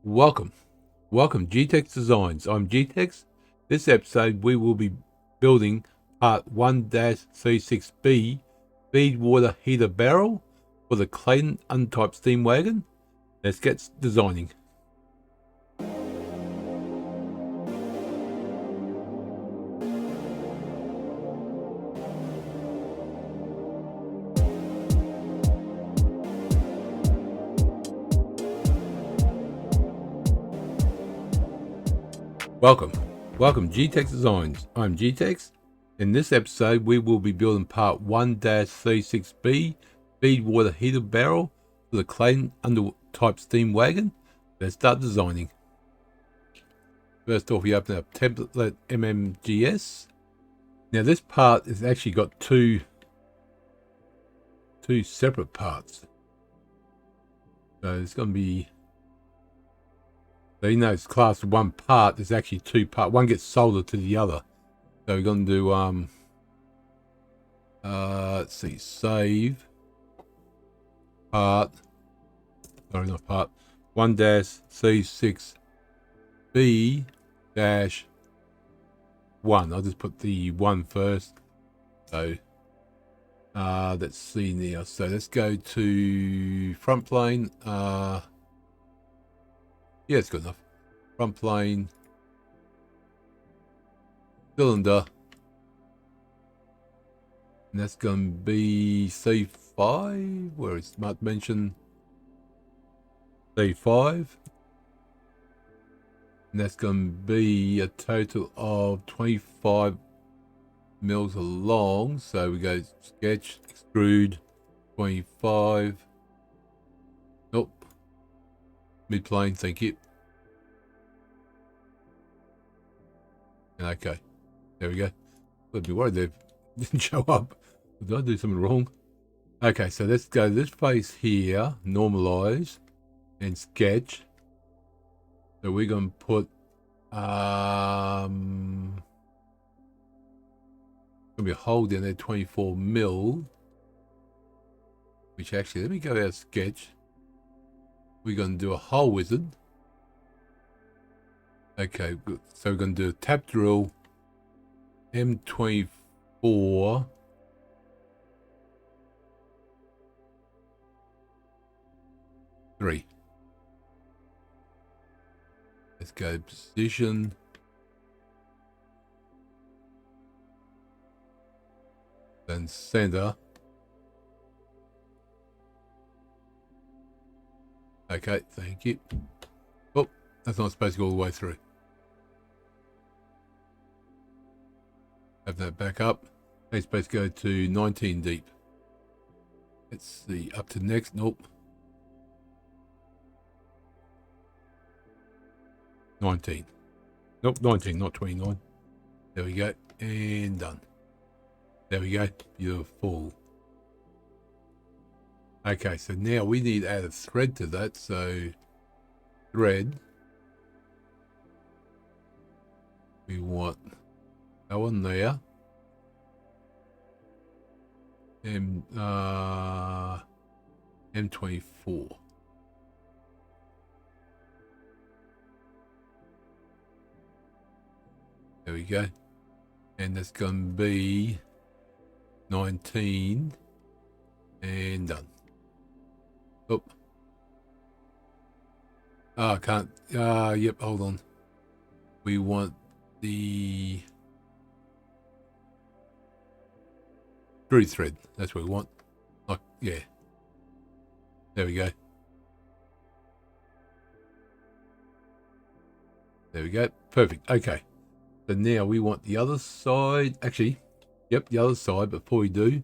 Welcome G-Tex Designs. I'm G-Tex. This episode we will be building part 1-36B Feedwater Heater Barrel for the Clayton Undertype steam wagon. Let's get designing. Welcome G-Tex Designs. I'm G-Tex. In this episode we will be building part 1-36B Feedwater Heater Barrel for the Clayton Undertype steam wagon. Let's start designing. First off, we open up template MMGS. Now this part has actually got two separate parts. So it's going to be, so you know it's classed as one part. There's actually two parts. One gets soldered to the other. So we're going to do let's see, save part, sorry, not part 1-C6B-1. I'll just put the 1 first. So let's see now. So let's go to front plane. Yeah, it's good enough. Front plane, cylinder, and that's going to be C5, where it's not mentioned, C5, and that's going to be a total of 25 mils along. So we go sketch, extrude, 25. Nope. Mid-plane, thank you. Okay, there we go. I'd be worried they didn't show up. Did I do something wrong? Okay, so let's go this face here, normalize, and sketch. So we're going to put going to be a hole down there, 24 mil. Which actually, let me go out sketch. We're going to do a hole wizard. Okay, good. So we're going to do a tap drill M24 3. Let's go position. Then center. Okay, thank you. Oh, that's not supposed to go all the way through. Have that back up. It's supposed to go to 19 deep. Let's see, up to next. Nope. 19. Nope, 19, not 29. There we go. And done. There we go. Beautiful. Okay, so now we need to add a thread to that. So thread. We want that one there. M24. There we go. And that's going to be 19. And done. Oh. Oh, I can't. Yep, hold on. We want the screw thread. That's what we want. Like, yeah. There we go. There we go. Perfect. Okay. So now we want the other side. Actually, yep, the other side. Before we do,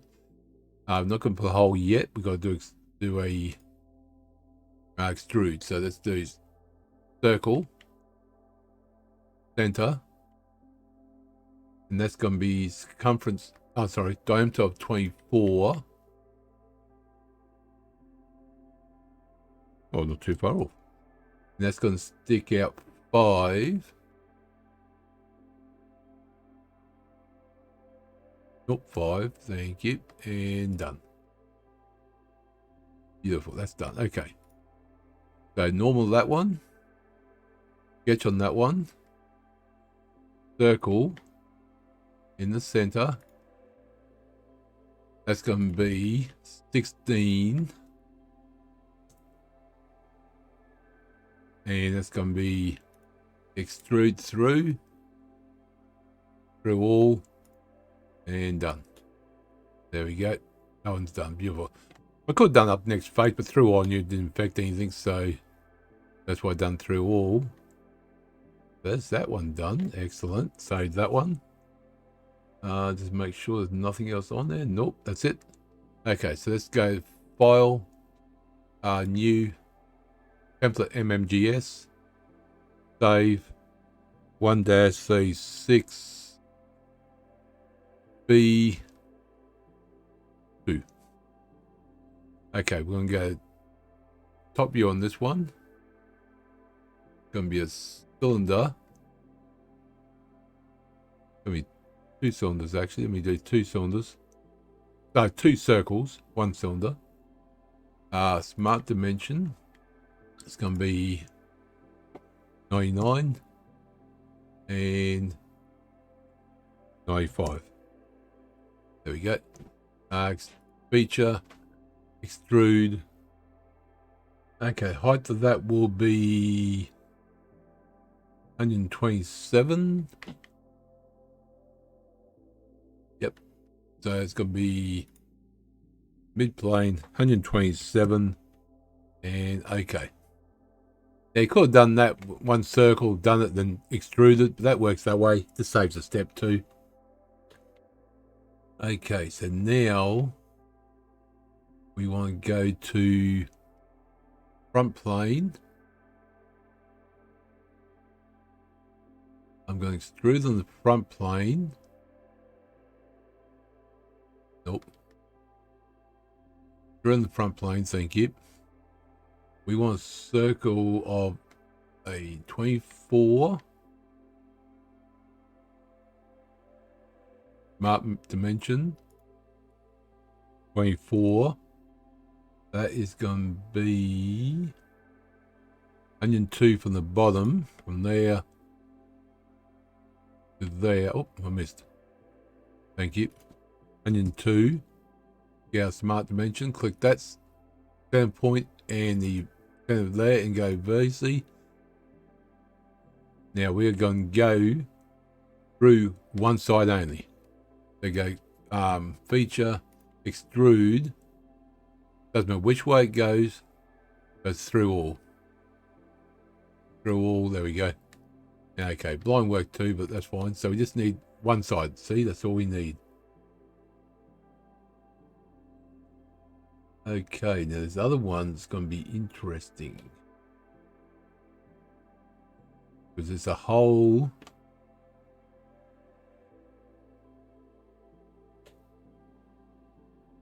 I'm not going to put a hole yet. We've got to do a extrude. So let's do circle, center, and that's going to be circumference. Oh, sorry, diameter of 24. Oh, not too far off. And that's going to stick out 5. Nope, 5. Thank you. And done. Beautiful. That's done. Okay. So normal that one. sketch on that one. Circle in the center. That's going to be 16. And that's going to be extrude through all, and done. There we go. That one's done. Beautiful. I could have done up next face, but through all you didn't affect anything, so that's why I done through all. There's that one done. Excellent. Save that one. Just make sure there's nothing else on there. Nope, that's it. Okay, so let's go file, new template MMGS, save 1-36B2. Okay, we're going to go top view on this one. Going to be a cylinder. Let me 2 cylinders actually. Let me do 2 cylinders. No, 2 circles, 1 cylinder. Smart dimension. It's going to be 99 and 95. There we go. Feature, extrude. Okay, height of that will be 127. Yep. So it's going to be mid-plane, 127, and okay. Yeah, you could have done that one circle, done it, then extruded, but that works that way. This saves a step too. Okay, so now we want to go to front plane. I'm going to extrude on the front plane. Nope. Extrude on the front plane, thank you. We want a circle of a 24. Smart dimension. 24. That is going to be 102 from the bottom. From there to there. Oh, I missed. Thank you. 102. Get our smart dimension. Click that center point and the center there and go VC. Now we're going to go through one side only. So go feature, extrude. Doesn't matter which way it goes through all. Through all, there we go. Okay, blind work too, but that's fine. So we just need one side. See, that's all we need. Okay, now this other one's going to be interesting. Because there's a hole.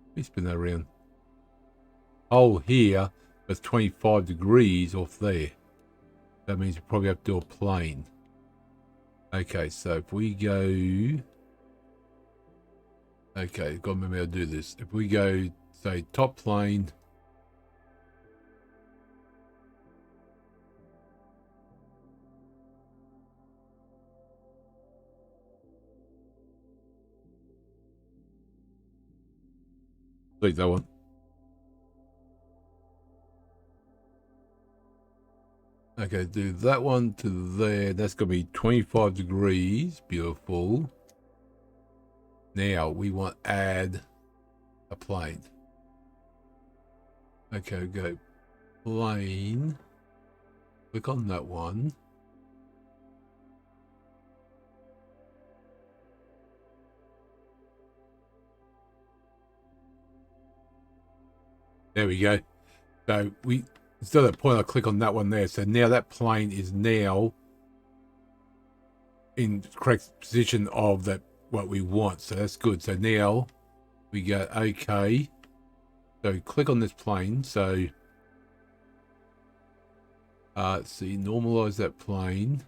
Let me spin that around. Hole here, that's 25 degrees off there. That means we probably have to do a plane. Okay, so if we go... Okay, got to remember how to do this. If we go, say, top plane... Delete that one. Okay, do that one to there. That's going to be 25 degrees. Beautiful. Now we want to add a plane. Okay, go plane. Click on that one. There we go. So we... Instead of that point, I click on that one there. So now that plane is now in the correct position of that what we want. So that's good. So now we go OK. So click on this plane. So let's see, normalize that plane.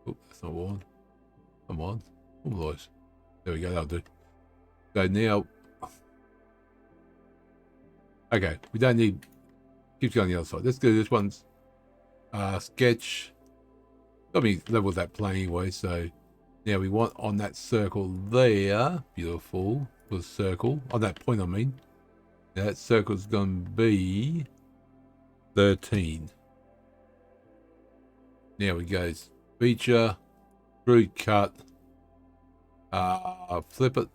Oh, that's not one. Come on, normalize. There we go. That'll do. So now. Okay, we don't need keeps going the other side. Let's do this one's sketch. Let me level that plane anyway. So now we want on that circle there. Beautiful. The circle on that point. I mean, now that circle's going to be 13. Now we go feature, extrude cut, flip it.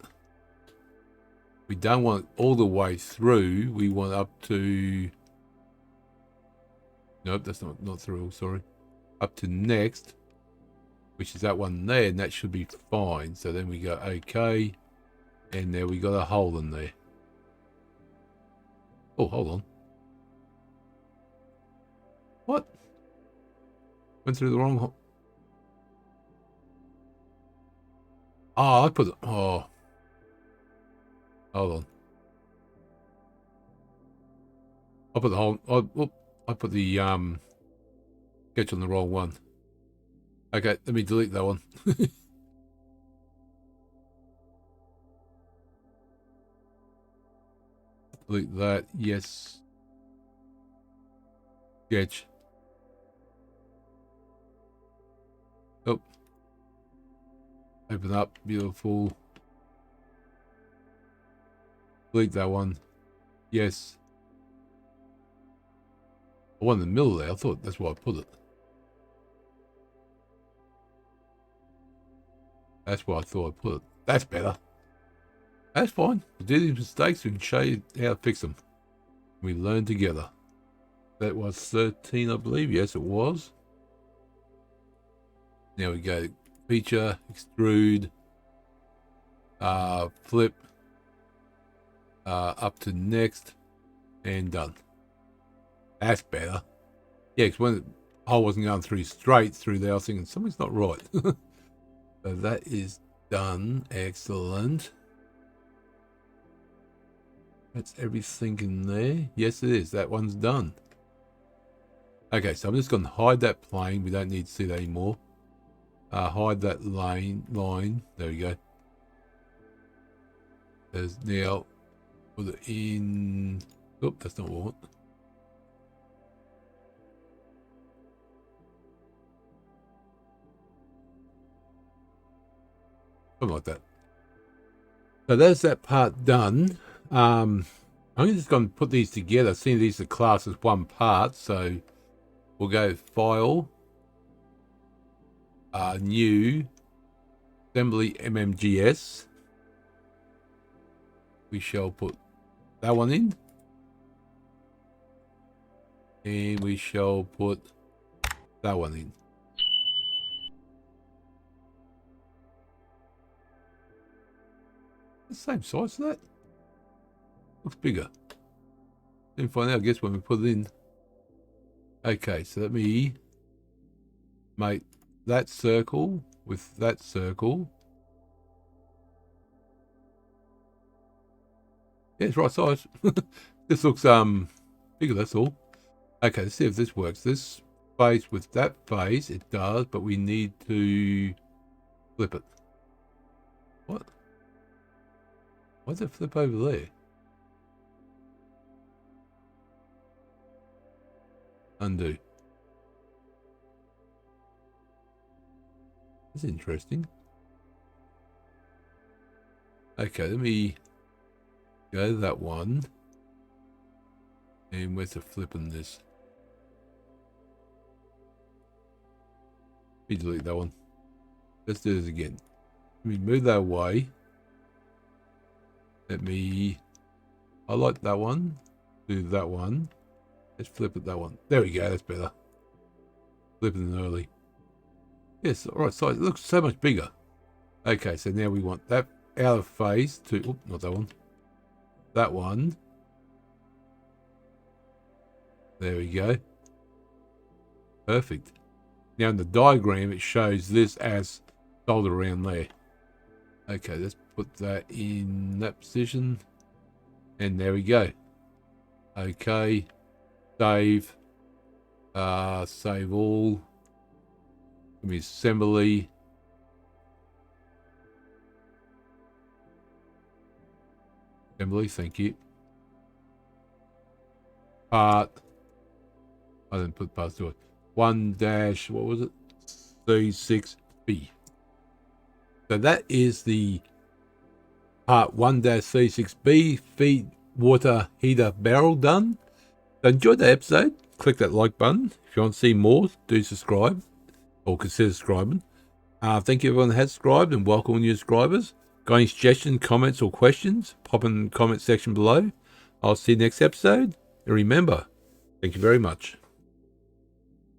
We don't want it all the way through. We want up to, nope, that's not through, sorry. Up to next, which is that one there, and that should be fine. So then we go okay, and there we got a hole in there. Oh, hold on. What? Went through the wrong hole. Oh, I put it, oh. Hold on. I put the whole, I put the sketch on the wrong one. Okay, let me delete that one. Delete that, yes. Sketch. Oh. Open up, beautiful. Delete that one. Yes. I want in the middle there. I thought that's where I put it. That's where I thought I put it. That's better. That's fine. We do these mistakes. We can show you how to fix them. We learn together. That was 13, I believe. Yes, it was. Now we go feature, extrude, flip, up to next, and done. That's better. Yeah, because when the hole wasn't going through straight through there, I was thinking something's not right. So that is done. Excellent. That's everything in there. Yes, it is. That one's done. Okay, so I'm just going to hide that plane. We don't need to see that anymore. Hide that line. There we go. There's now. Put it in. Oh, that's not what I want. Something like that. So there's that part done. I'm just going to put these together. Seeing these are classed as one part, so we'll go File, New, Assembly MMGS. We shall put that one in, and we shall put that one in. The same size as that. Looks bigger. Then find out, I guess, when we put it in. Okay, so let me make that circle with that circle. Yeah, it's right size. This looks bigger, that's all. Okay, let's see if this works. This face with that face, it does, but we need to flip it. What? Why does it flip over there? Undo. That's interesting. Okay, let me go to that one. And where's the flip in this? Let me delete that one. Let's do this again. Let me move that away. Let me highlight that one. Do that one. Let's flip it that one. There we go. That's better. Flip it in early. Yes, all right. So it looks so much bigger. Okay, so now we want that outer face to. Oh, not that one. That one. There we go. Perfect. Now in the diagram, it shows this as soldered around there. Okay, let's put that in that position. And there we go. Okay. Save. Save all. Give me assembly. Assembly, thank you. Part. I didn't put parts to it. 1 dash, what was it? 36B. So that is the part 1-36B Feedwater Heater Barrel done. So enjoyed that episode. Click that like button. If you want to see more, do subscribe or consider subscribing. Thank you everyone that has subscribed and welcome new subscribers. Got any suggestions, comments or questions? Pop in the comment section below. I'll see you next episode. And remember, thank you very much.